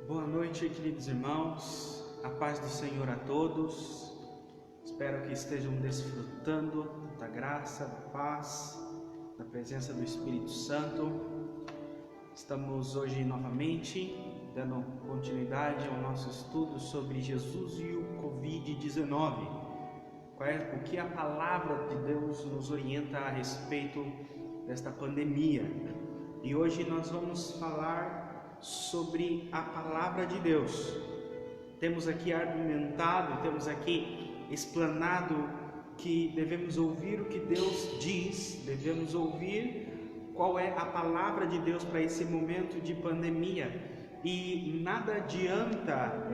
Boa noite, queridos irmãos, a paz do Senhor a todos. Espero que estejam desfrutando da graça, da paz, da presença do Espírito Santo. Estamos hoje novamente dando continuidade ao nosso estudo sobre Jesus e o Covid-19. O que a palavra de Deus nos orienta a respeito desta pandemia. E hoje nós vamos falar sobre a palavra de Deus. Temos aqui argumentado, temos aqui explanado que devemos ouvir o que Deus diz, devemos ouvir qual é a palavra de Deus para esse momento de pandemia. E nada adianta,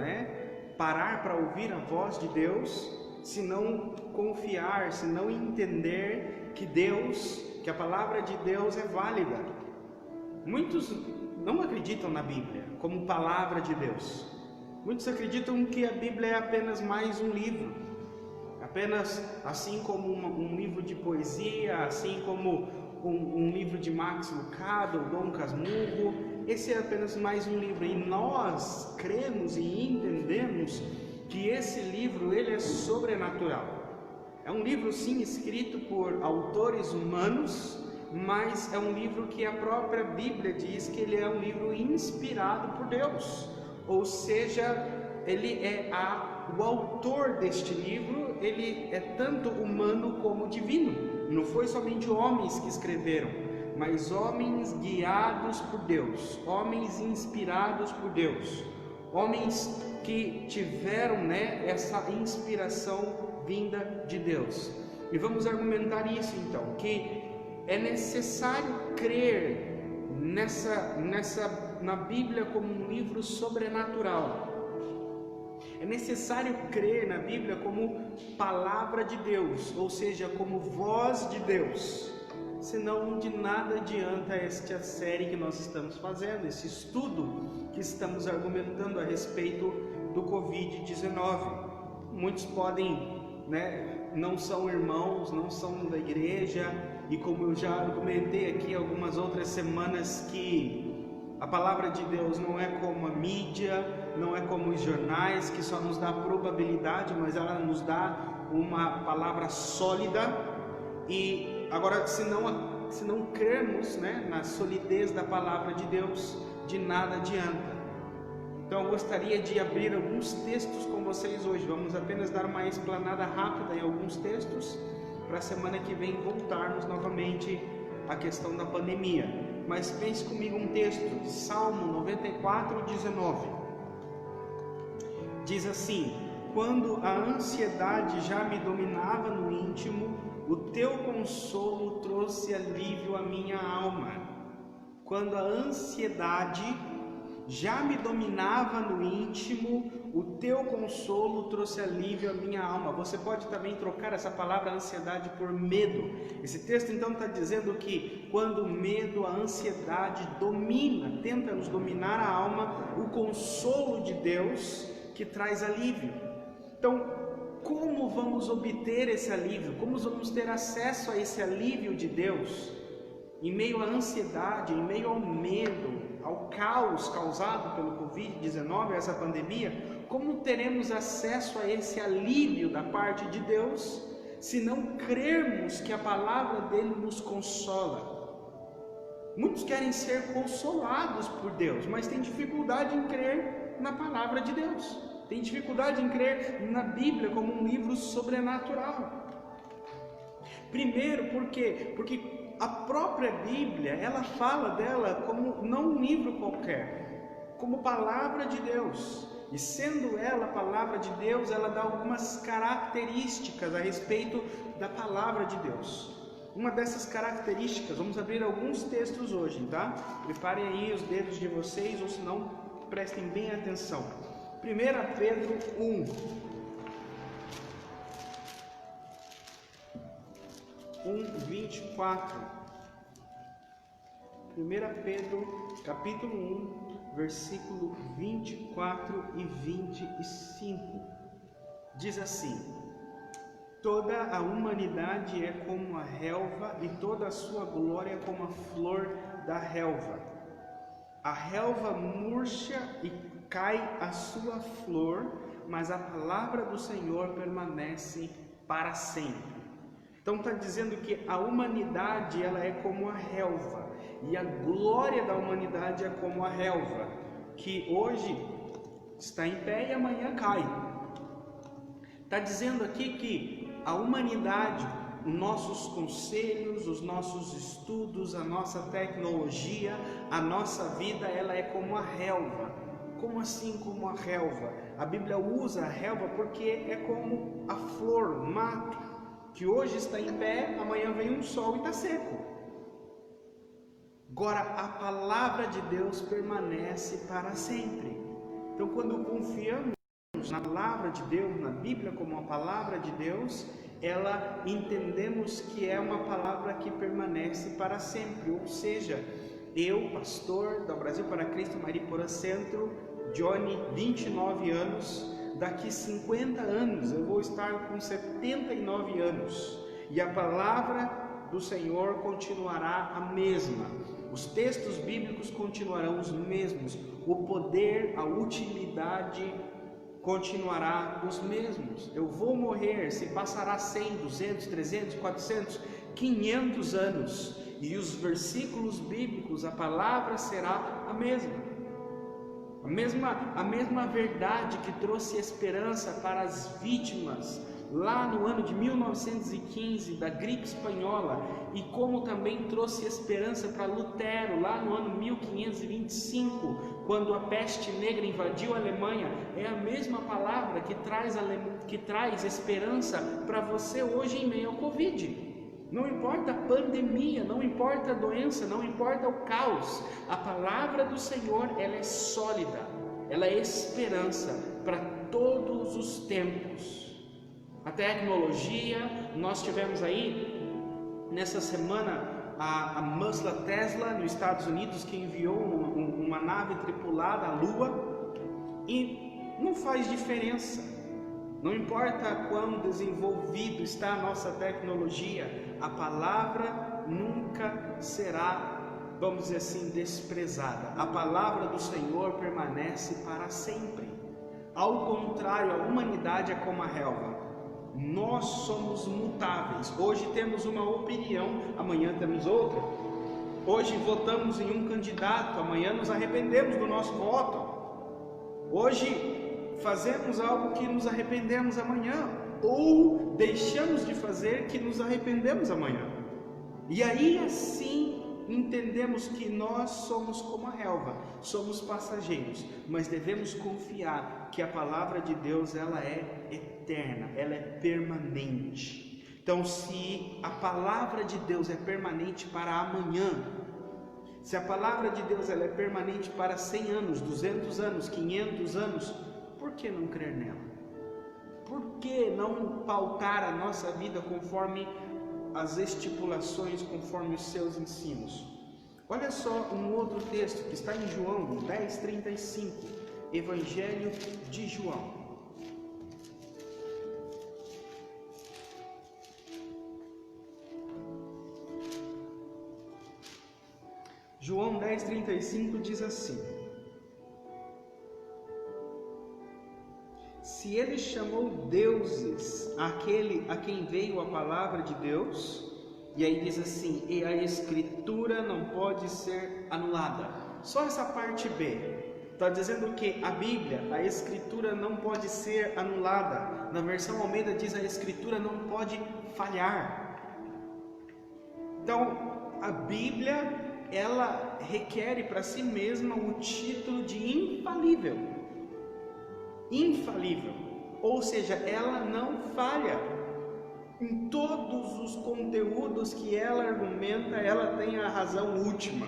parar para ouvir a voz de Deus se não confiar, se não entender que a palavra de Deus é válida. Muitos não acreditam na Bíblia como palavra de Deus. Muitos acreditam que a Bíblia é apenas mais um livro, apenas assim como um livro de poesia, assim como um livro de Max Lucado, Dom Casmurro. Esse é apenas mais um livro, e nós cremos e entendemos que esse livro ele é sobrenatural. É um livro sim escrito por autores humanos, mas é um livro que a própria Bíblia diz que ele é um livro inspirado por Deus, ou seja, o autor deste livro, ele é tanto humano como divino. Não foi somente homens que escreveram, mas homens guiados por Deus, homens inspirados por Deus, homens que tiveram essa inspiração vinda de Deus. E vamos argumentar isso então, que é necessário crer na Bíblia como um livro sobrenatural. É necessário crer na Bíblia como palavra de Deus, ou seja, como voz de Deus. Senão de nada adianta esta série que nós estamos fazendo, esse estudo que estamos argumentando a respeito do Covid-19. Muitos podem, não são irmãos, não são da igreja, e como eu já argumentei aqui algumas outras semanas, que a palavra de Deus não é como a mídia, não é como os jornais, que só nos dá probabilidade, mas ela nos dá uma palavra sólida. E agora, se não crermos na solidez da palavra de Deus, de nada adianta. Então eu gostaria de abrir alguns textos com vocês hoje. Vamos apenas dar uma explanada rápida em alguns textos, para a semana que vem voltarmos novamente à questão da pandemia. Mas pense comigo um texto, Salmo 94, 19. Diz assim: quando a ansiedade já me dominava no íntimo, o teu consolo trouxe alívio à minha alma. Quando a ansiedade já me dominava no íntimo, o teu consolo trouxe alívio à minha alma. Você pode também trocar essa palavra ansiedade por medo. Esse texto então está dizendo que quando o medo, a ansiedade tenta nos dominar a alma, o consolo de Deus que traz alívio. Então, como vamos obter esse alívio? Como vamos ter acesso a esse alívio de Deus? Em meio à ansiedade, em meio ao medo, ao caos causado pelo Covid-19, essa pandemia, como teremos acesso a esse alívio da parte de Deus, se não crermos que a palavra dele nos consola? Muitos querem ser consolados por Deus, mas têm dificuldade em crer na palavra de Deus, têm dificuldade em crer na Bíblia como um livro sobrenatural. Primeiro, por quê? Porque a própria Bíblia, ela fala dela como não um livro qualquer, como palavra de Deus. E sendo ela a palavra de Deus, ela dá algumas características a respeito da palavra de Deus. Uma dessas características, vamos abrir alguns textos hoje, tá? Preparem aí os dedos de vocês, ou se não, prestem bem atenção. 1 Pedro 1:24. 1 Pedro, capítulo 1, versículo 24 e 25. Diz assim: toda a humanidade é como a relva, e toda a sua glória como a flor da relva. A relva murcha e cai a sua flor, mas a palavra do Senhor permanece para sempre. Então está dizendo que a humanidade ela é como a relva, e a glória da humanidade é como a relva, que hoje está em pé e amanhã cai. Está dizendo aqui que a humanidade, os nossos conselhos, os nossos estudos, a nossa tecnologia, a nossa vida, ela é como a relva. Como assim como a relva? A Bíblia usa a relva porque é como a flor, o mato, que hoje está em pé, amanhã vem um sol e está seco. Agora, a palavra de Deus permanece para sempre. Então, quando confiamos na palavra de Deus, na Bíblia como a palavra de Deus, ela entendemos que é uma palavra que permanece para sempre. Ou seja, eu, pastor da Brasil para Cristo Mariporã Centro, Johnny, 29 anos, daqui 50 anos eu vou estar com 79 anos e a palavra do Senhor continuará a mesma, os textos bíblicos continuarão os mesmos, o poder, a utilidade continuará os mesmos. Eu vou morrer, se passará 100, 200, 300, 400, 500 anos e os versículos bíblicos, a palavra será a mesma. A mesma verdade que trouxe esperança para as vítimas lá no ano de 1915 da gripe espanhola, e como também trouxe esperança para Lutero lá no ano 1525, quando a peste negra invadiu a Alemanha, é a mesma palavra que traz esperança para você hoje em meio ao Covid. Não importa a pandemia, não importa a doença, não importa o caos, a palavra do Senhor, ela é sólida, ela é esperança para todos os tempos. A tecnologia, nós tivemos aí, nessa semana, a Musla Tesla, nos Estados Unidos, que enviou uma nave tripulada à Lua, e não faz diferença. Não importa quão desenvolvido está a nossa tecnologia, a palavra nunca será, vamos dizer assim, desprezada. A palavra do Senhor permanece para sempre. Ao contrário, a humanidade é como a relva. Nós somos mutáveis. Hoje temos uma opinião, amanhã temos outra. Hoje votamos em um candidato, amanhã nos arrependemos do nosso voto. Hoje fazemos algo que nos arrependemos amanhã, ou deixamos de fazer que nos arrependemos amanhã. E aí assim entendemos que nós somos como a relva, somos passageiros, mas devemos confiar que a palavra de Deus ela é eterna, ela é permanente. Então, se a palavra de Deus é permanente para amanhã, se a palavra de Deus ela é permanente para 100 anos, 200 anos, 500 anos, por que não crer nela? Por que não pautar a nossa vida conforme as estipulações, conforme os seus ensinos? Olha só um outro texto que está em João 10:35, Evangelho de João. João 10:35 diz assim: se ele chamou deuses aquele a quem veio a palavra de Deus, e aí diz assim, e a escritura não pode ser anulada. Só essa parte B, está dizendo que a Bíblia, a escritura não pode ser anulada. Na versão Almeida diz a escritura não pode falhar. Então, a Bíblia, ela requer para si mesma o título de infalível. Infalível, ou seja, ela não falha. Em todos os conteúdos que ela argumenta, ela tem a razão última.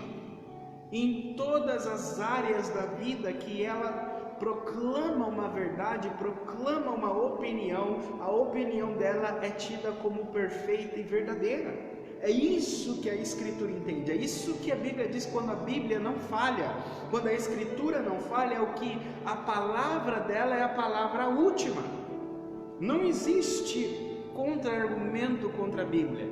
Em todas as áreas da vida que ela proclama uma verdade, proclama uma opinião, a opinião dela é tida como perfeita e verdadeira. É isso que a Escritura entende, é isso que a Bíblia diz quando a Bíblia não falha, quando a Escritura não falha, é o que a palavra dela é a palavra última. Não existe contra-argumento contra a Bíblia.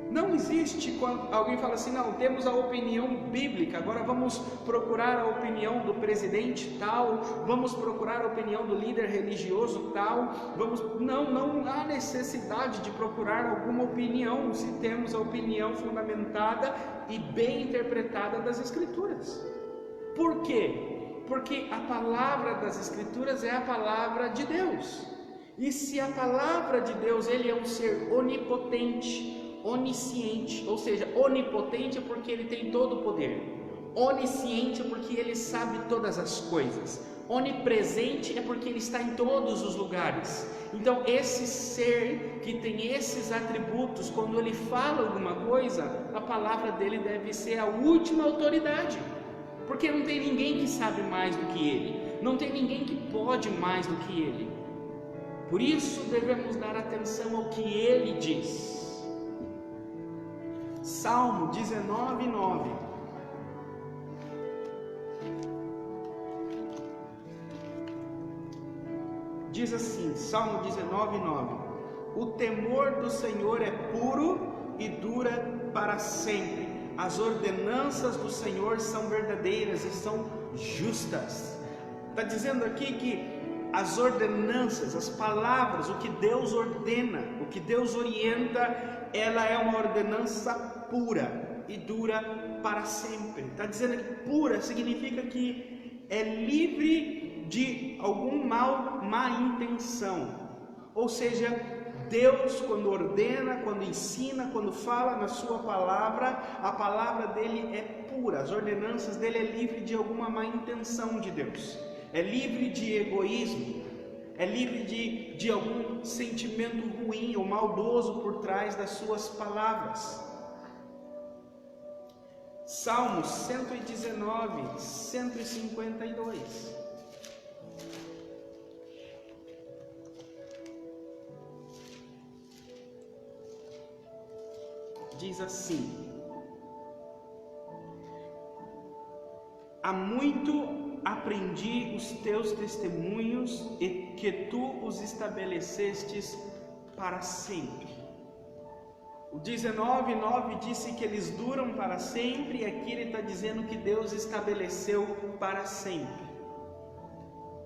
Não existe quando alguém fala assim, não, temos a opinião bíblica, agora vamos procurar a opinião do presidente tal, vamos procurar a opinião do líder religioso tal, não há necessidade de procurar alguma opinião, se temos a opinião fundamentada e bem interpretada das Escrituras. Por quê? Porque a palavra das Escrituras é a palavra de Deus, e se a palavra de Deus, ele é um ser onipotente, onisciente, ou seja, onipotente porque ele tem todo o poder, onisciente porque ele sabe todas as coisas, onipresente é porque ele está em todos os lugares. Então esse ser que tem esses atributos, quando ele fala alguma coisa, a palavra dele deve ser a última autoridade, porque não tem ninguém que sabe mais do que ele, não tem ninguém que pode mais do que ele. Por isso devemos dar atenção ao que ele diz. Salmo 19:9 diz assim, Salmo 19:9: o temor do Senhor é puro e dura para sempre. As ordenanças do Senhor são verdadeiras e são justas. Está dizendo aqui que as ordenanças, as palavras, o que Deus ordena, o que Deus orienta, ela é uma ordenança pura e dura para sempre. Está dizendo que pura significa que é livre de algum má intenção. Ou seja, Deus, quando ordena, quando ensina, quando fala na sua palavra, a palavra dele é pura, as ordenanças dele é livre de alguma má intenção de Deus, é livre de egoísmo, é livre de algum sentimento ruim ou maldoso por trás das suas palavras. Salmos 119, 152. Diz assim: há muito aprendi os teus testemunhos e que tu os estabelecestes para sempre. O 19:9 disse que eles duram para sempre, e aqui ele está dizendo que Deus estabeleceu para sempre.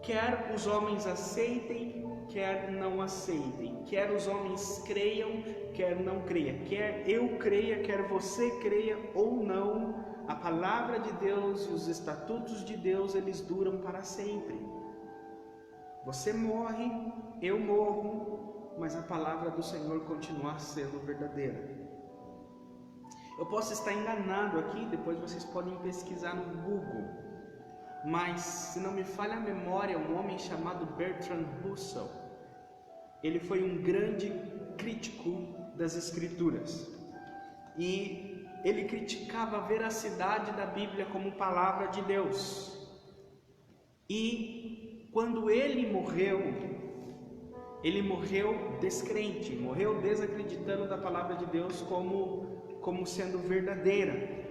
Quer os homens aceitem, quer não aceitem, quer os homens creiam, quer não creiam, quer eu creia, quer você creia ou não, a palavra de Deus e os estatutos de Deus, eles duram para sempre. Você morre, eu morro, mas a palavra do Senhor continua sendo verdadeira. Eu posso estar enganado aqui, depois vocês podem pesquisar no Google, mas se não me falha a memória, um homem chamado Bertrand Russell, ele foi um grande crítico das Escrituras, e ele criticava a veracidade da Bíblia como palavra de Deus. E quando ele morreu descrente, morreu desacreditando da palavra de Deus como sendo verdadeira.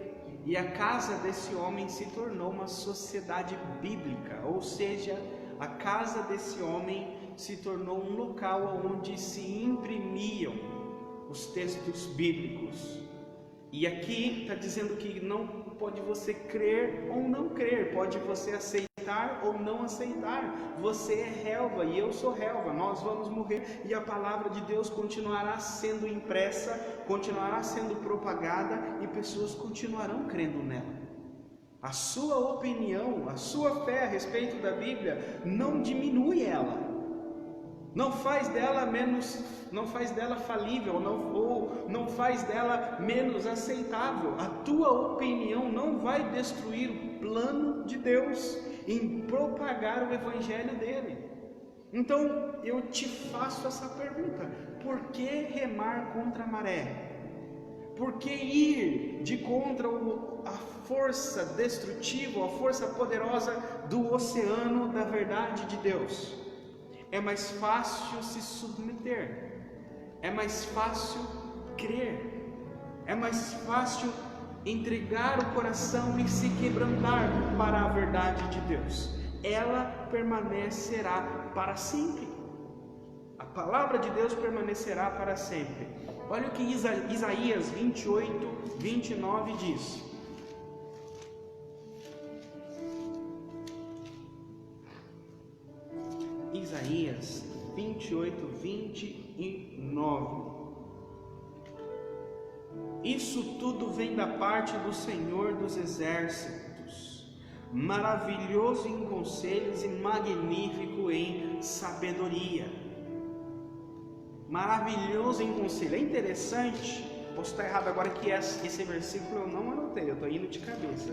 E a casa desse homem se tornou uma sociedade bíblica, ou seja, a casa desse homem se tornou um local onde se imprimiam os textos bíblicos. E aqui está dizendo que não pode você crer ou não crer, pode você aceitar ou não aceitar. Você é relva e eu sou relva, nós vamos morrer e a palavra de Deus continuará sendo impressa, continuará sendo propagada e pessoas continuarão crendo nela. A sua opinião, a sua fé a respeito da Bíblia não diminui ela. Não faz dela falível, não faz dela menos aceitável. A tua opinião não vai destruir o plano de Deus em propagar o evangelho dele. Então eu te faço essa pergunta: por que remar contra a maré? Por que ir de contra a força destrutiva, a força poderosa do oceano da verdade de Deus? É mais fácil se submeter, é mais fácil crer, é mais fácil entregar o coração e se quebrantar para a verdade de Deus. Ela permanecerá para sempre. A palavra de Deus permanecerá para sempre. Olha o que Isaías 28, 29 diz. Isaías 28, 29. Isso tudo vem da parte do Senhor dos Exércitos, maravilhoso em conselhos e magnífico em sabedoria. Maravilhoso em conselho. É interessante, posso estar errado agora, que esse versículo eu não anotei, eu estou indo de cabeça.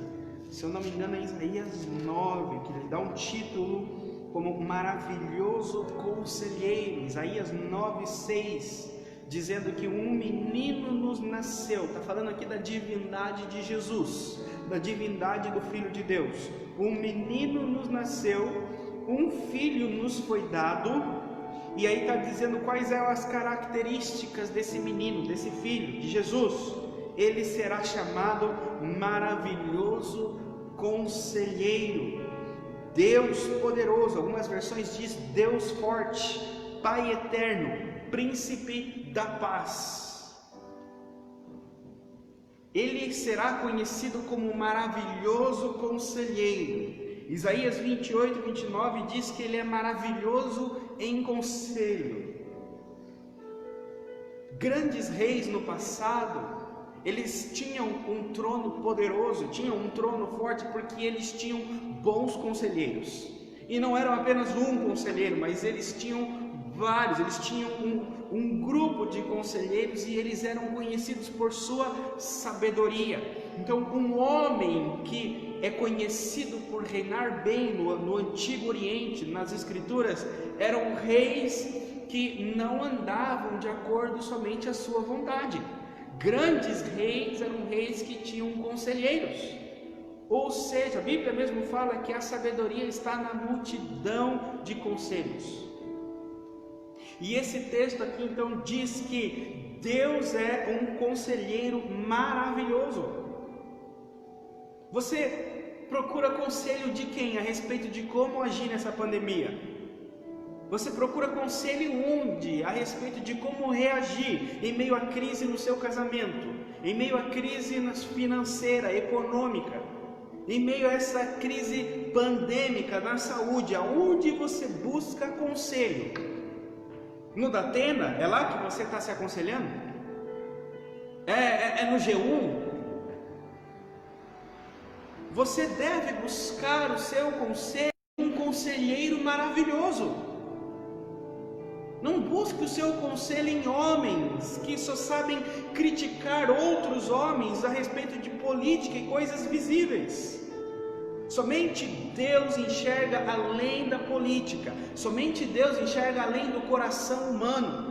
Se eu não me engano é Isaías 9, que ele dá um título como maravilhoso conselheiro. Isaías 9, 6, dizendo que um menino nos nasceu. Está falando aqui da divindade de Jesus, da divindade do Filho de Deus. Um menino nos nasceu, um filho nos foi dado. E aí está dizendo quais eram as características desse menino, desse filho, de Jesus. Ele será chamado maravilhoso conselheiro, Deus poderoso. Algumas versões diz Deus forte, Pai eterno, príncipe da paz. Ele será conhecido como maravilhoso conselheiro. Isaías 28, 29 diz que ele é maravilhoso em conselho. Grandes reis no passado, eles tinham um trono poderoso, tinham um trono forte, porque eles tinham bons conselheiros. E não eram apenas um conselheiro, mas eles tinham vários, eles tinham um grupo de conselheiros, e eles eram conhecidos por sua sabedoria. Então, um homem que é conhecido por reinar bem no Antigo Oriente, nas Escrituras, eram reis que não andavam de acordo somente à sua vontade. Grandes reis eram reis que tinham conselheiros. Ou seja, a Bíblia mesmo fala que a sabedoria está na multidão de conselhos. E esse texto aqui então diz que Deus é um conselheiro maravilhoso. Você procura conselho de quem a respeito de como agir nessa pandemia? Você procura conselho onde? A respeito de como reagir em meio à crise no seu casamento, em meio à crise financeira, econômica, em meio a essa crise pandêmica na saúde. Aonde você busca conselho? No Datena? É lá que você está se aconselhando? É no G1? Você deve buscar o seu conselho em um conselheiro maravilhoso. Não busque o seu conselho em homens que só sabem criticar outros homens a respeito de política e coisas visíveis. Somente Deus enxerga além da política. Somente Deus enxerga além do coração humano.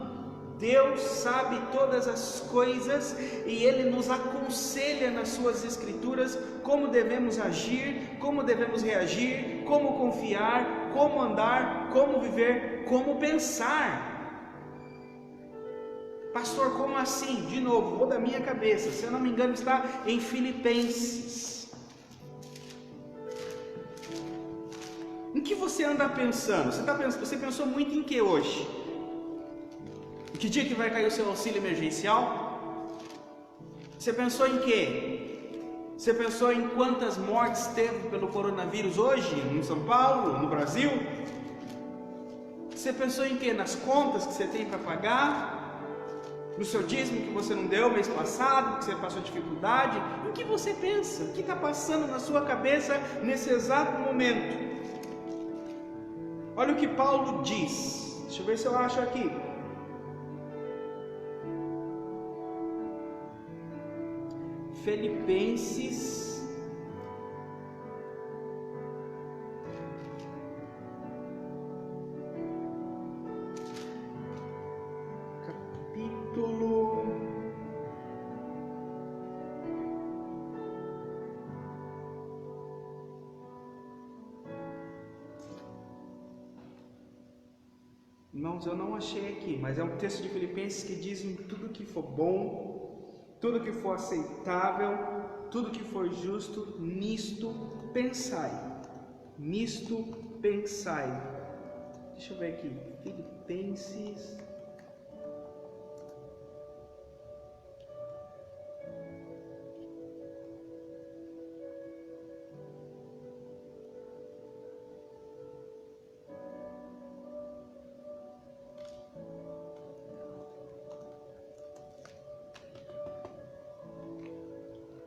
Deus sabe todas as coisas e Ele nos aconselha nas suas Escrituras como devemos agir, como devemos reagir, como confiar, como andar, como viver, como pensar. Pastor, como assim? De novo, vou da minha cabeça, se eu não me engano está em Filipenses. Em que você anda pensando? Você pensou muito em que hoje? Que dia que vai cair o seu auxílio emergencial? Você pensou em quê? Você pensou em quantas mortes teve pelo coronavírus hoje em São Paulo, no Brasil? Você pensou em quê? Nas contas que você tem para pagar? No seu dízimo que você não deu mês passado, que você passou dificuldade? Em que você pensa? O que está passando na sua cabeça nesse exato momento? Olha o que Paulo diz. Deixa eu ver se eu acho aqui. Filipenses, capítulo 1. Irmãos, eu não achei aqui, mas é um texto de Filipenses que diz: em tudo que for bom, tudo que for aceitável, tudo que for justo, nisto pensai. Nisto pensai. Deixa eu ver aqui. Filipenses.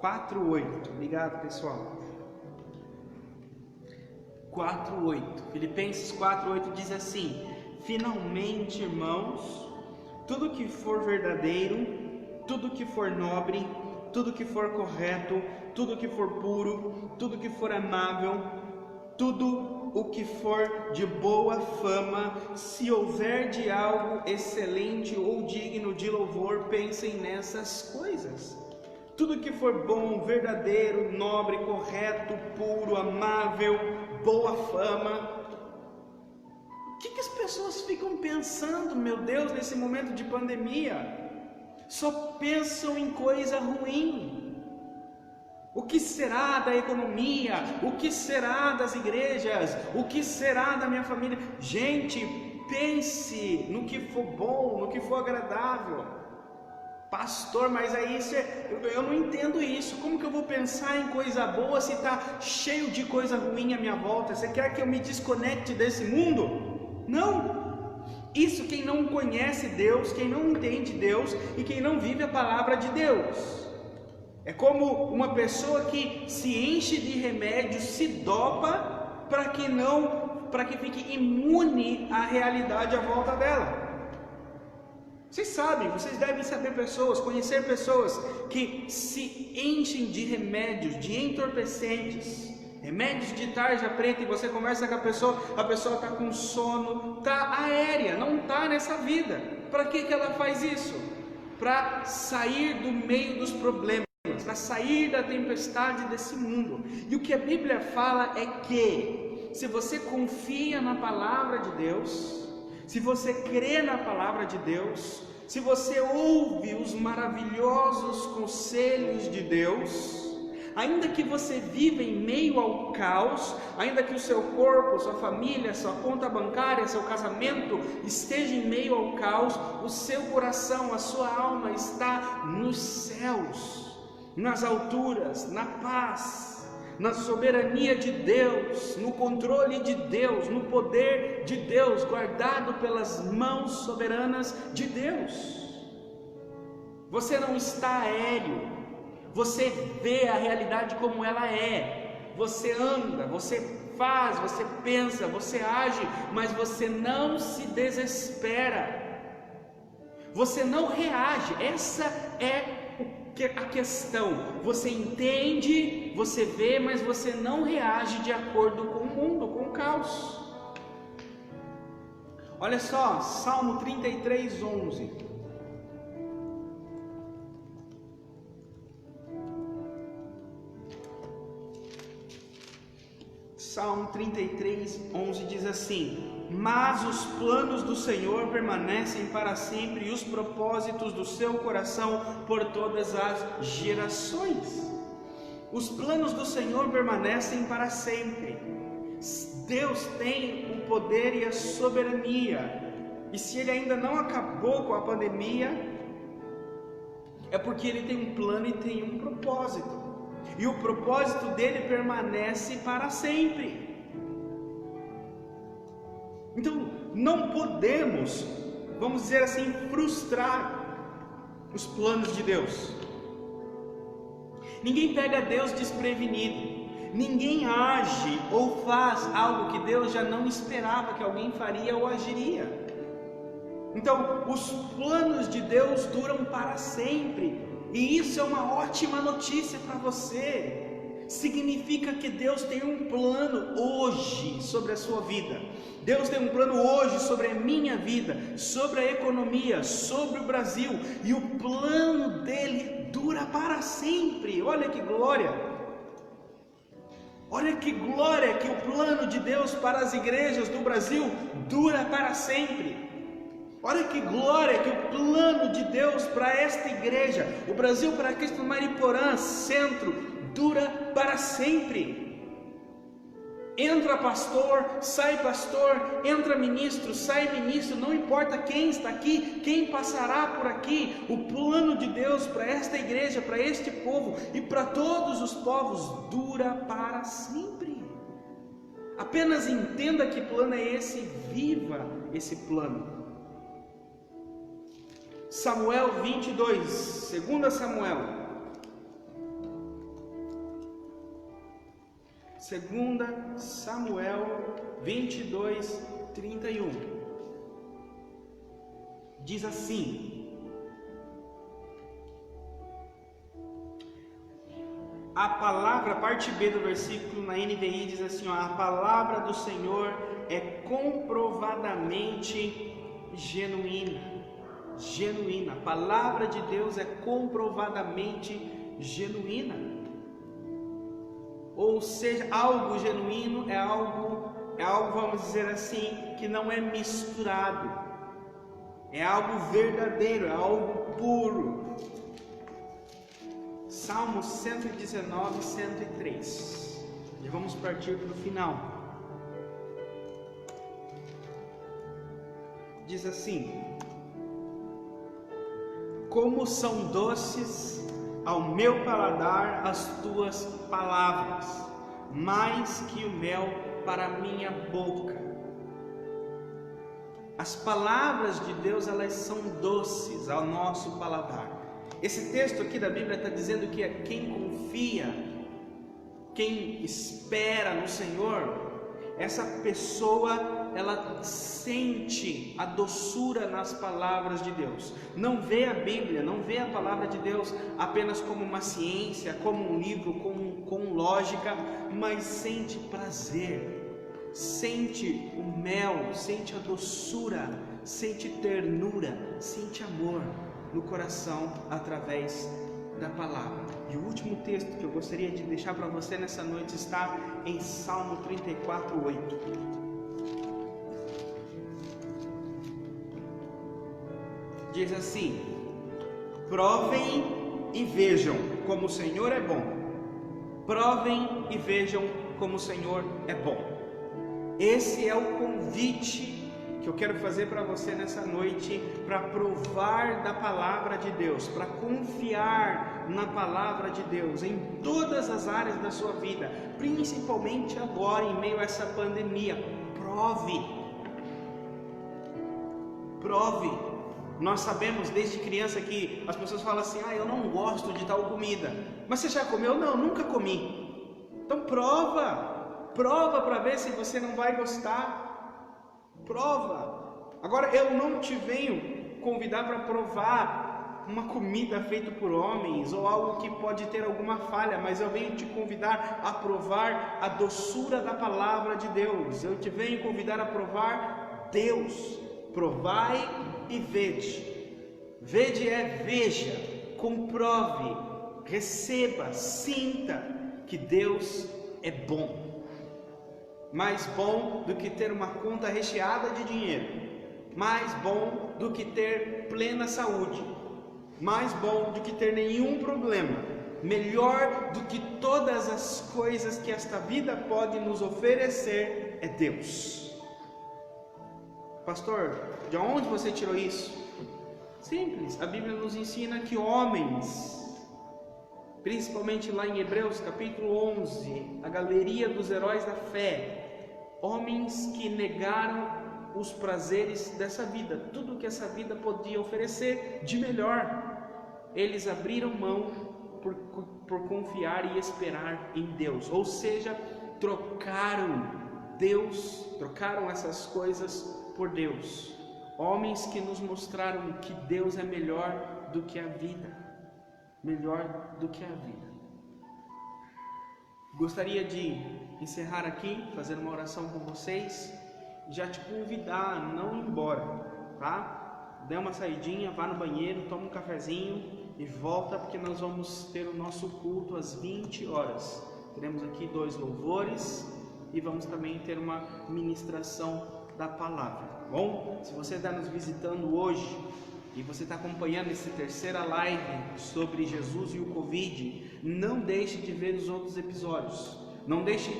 4:8. Obrigado, pessoal. 4:8. Filipenses 4:8 diz assim: finalmente, irmãos, tudo que for verdadeiro, tudo que for nobre, tudo que for correto, tudo que for puro, tudo que for amável, tudo o que for de boa fama, se houver de algo excelente ou digno de louvor, pensem nessas coisas. Tudo que for bom, verdadeiro, nobre, correto, puro, amável, boa fama. O que as pessoas ficam pensando, meu Deus, nesse momento de pandemia? Só pensam em coisa ruim. O que será da economia? O que será das igrejas? O que será da minha família? Gente, pense no que for bom, no que for agradável. Pastor, mas aí eu não entendo isso. Como que eu vou pensar em coisa boa se está cheio de coisa ruim à minha volta? Você quer que eu me desconecte desse mundo? Não. Isso quem não conhece Deus, quem não entende Deus e quem não vive a palavra de Deus. É como uma pessoa que se enche de remédios, se dopa para que fique imune à realidade à volta dela. Vocês sabem, vocês devem saber conhecer pessoas que se enchem de remédios, de entorpecentes, remédios de tarja preta, e você conversa com a pessoa está com sono, está aérea, não está nessa vida. Para que ela faz isso? Para sair do meio dos problemas, para sair da tempestade desse mundo. E o que a Bíblia fala é que, se você confia na palavra de Deus, se você crê na palavra de Deus, se você ouve os maravilhosos conselhos de Deus, ainda que você viva em meio ao caos, ainda que o seu corpo, sua família, sua conta bancária, seu casamento esteja em meio ao caos, o seu coração, a sua alma está nos céus, nas alturas, na paz, na soberania de Deus, no controle de Deus, no poder de Deus, guardado pelas mãos soberanas de Deus. Você não está aéreo, você vê a realidade como ela é, você anda, você faz, você pensa, você age, mas você não se desespera, você não reage. Essa é a questão. Você entende, você vê, mas você não reage de acordo com o mundo, com o caos. Olha só, Salmo 33:11. Salmo 33:11 diz assim: mas os planos do Senhor permanecem para sempre, e os propósitos do seu coração por todas as gerações. Os planos do Senhor permanecem para sempre. Deus tem o poder e a soberania, e se Ele ainda não acabou com a pandemia, é porque Ele tem um plano e tem um propósito, e o propósito dele permanece para sempre. Então, não podemos, vamos dizer assim, frustrar os planos de Deus. Ninguém pega Deus desprevenido. Ninguém age ou faz algo que Deus já não esperava que alguém faria ou agiria. Então, os planos de Deus duram para sempre. E isso é uma ótima notícia para você. Significa que Deus tem um plano hoje sobre a sua vida. Deus tem um plano hoje sobre a minha vida, sobre a economia, sobre o Brasil, e o plano dele dura para sempre. Olha que glória! Olha que glória que o plano de Deus para as igrejas do Brasil dura para sempre. Olha que glória que o plano de Deus para esta igreja, o Brasil para Cristo Mariporã Centro, dura para sempre. Entra pastor, entra ministro, sai ministro, não importa quem está aqui, quem passará por aqui, o plano de Deus para esta igreja, para este povo e para todos os povos dura para sempre. Apenas entenda que plano é esse e viva esse plano. Samuel 22, 2 Samuel 2 Samuel 22, 31. Diz assim: a palavra, parte B do versículo na NVI diz assim, ó, a palavra do Senhor é comprovadamente genuína. Genuína. A palavra de Deus é comprovadamente genuína. Ou seja, algo genuíno é algo, vamos dizer assim, que não é misturado. É algo verdadeiro, é algo puro. Salmos 119, 103. E vamos partir para o final. Diz assim: como são doces ao meu paladar as tuas palavras, mais que o mel para a minha boca. As palavras de Deus, elas são doces ao nosso paladar. Esse texto aqui da Bíblia está dizendo que quem confia, quem espera no Senhor, essa pessoa, ela sente a doçura nas palavras de Deus. Não vê a Bíblia, não vê a palavra de Deus apenas como uma ciência, como um livro, com lógica, mas sente prazer, sente o mel, sente a doçura, sente ternura, sente amor no coração através da palavra. E o último texto que eu gostaria de deixar para você nessa noite está em Salmo 34, 8. Diz assim: provem e vejam como o Senhor é bom. Provem e vejam como o Senhor é bom. Esse é o convite que eu quero fazer para você nessa noite, para provar da palavra de Deus, para confiar na palavra de Deus em todas as áreas da sua vida, principalmente agora em meio a essa pandemia. Prove. Nós sabemos desde criança que as pessoas falam assim: eu não gosto de tal comida. Mas você já comeu? Não, nunca comi. Então prova para ver se você não vai gostar. Prova. Agora, eu não te venho convidar para provar uma comida feita por homens ou algo que pode ter alguma falha, mas eu venho te convidar a provar a doçura da palavra de Deus. Eu te venho convidar a provar Deus. Provai e vede. Vede é veja, comprove, receba, sinta que Deus é bom. Mais bom do que ter uma conta recheada de dinheiro, mais bom do que ter plena saúde, mais bom do que ter nenhum problema, melhor do que todas as coisas que esta vida pode nos oferecer é Deus. Pastor, de onde você tirou isso? Simples, a Bíblia nos ensina que homens, principalmente lá em Hebreus capítulo 11, a galeria dos heróis da fé, homens que negaram os prazeres dessa vida, tudo que essa vida podia oferecer de melhor, eles abriram mão por confiar e esperar em Deus, ou seja, trocaram essas coisas por Deus. Homens que nos mostraram que Deus é melhor do que a vida. Gostaria de encerrar aqui, fazer uma oração com vocês, já te convidar a não ir embora, tá? Dê uma saidinha, vá no banheiro, toma um cafezinho e volta, porque nós vamos ter o nosso culto às 20 horas. Teremos aqui 2 louvores e vamos também ter uma ministração da palavra, tá bom? Se você está nos visitando hoje e você está acompanhando essa terceira live sobre Jesus e o Covid, não deixe de ver os outros episódios, não deixe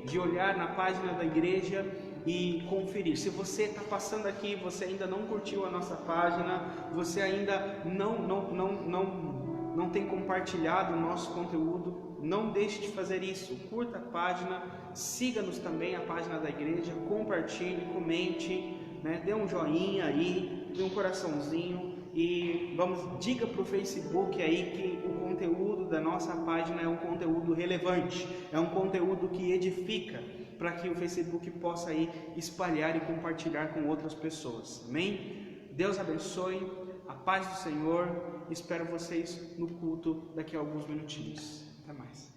de olhar na página da igreja e conferir. Se você está passando aqui, você ainda não curtiu a nossa página, você ainda não tem compartilhado o nosso conteúdo, não deixe de fazer isso. Curta a página, siga-nos também, a página da igreja, compartilhe, comente, né? Dê um joinha aí, dê um coraçãozinho, e diga para o Facebook aí que o conteúdo da nossa página é um conteúdo relevante, é um conteúdo que edifica, para que o Facebook possa aí espalhar e compartilhar com outras pessoas. Amém? Deus abençoe, a paz do Senhor. Espero vocês no culto daqui a alguns minutinhos. Até mais.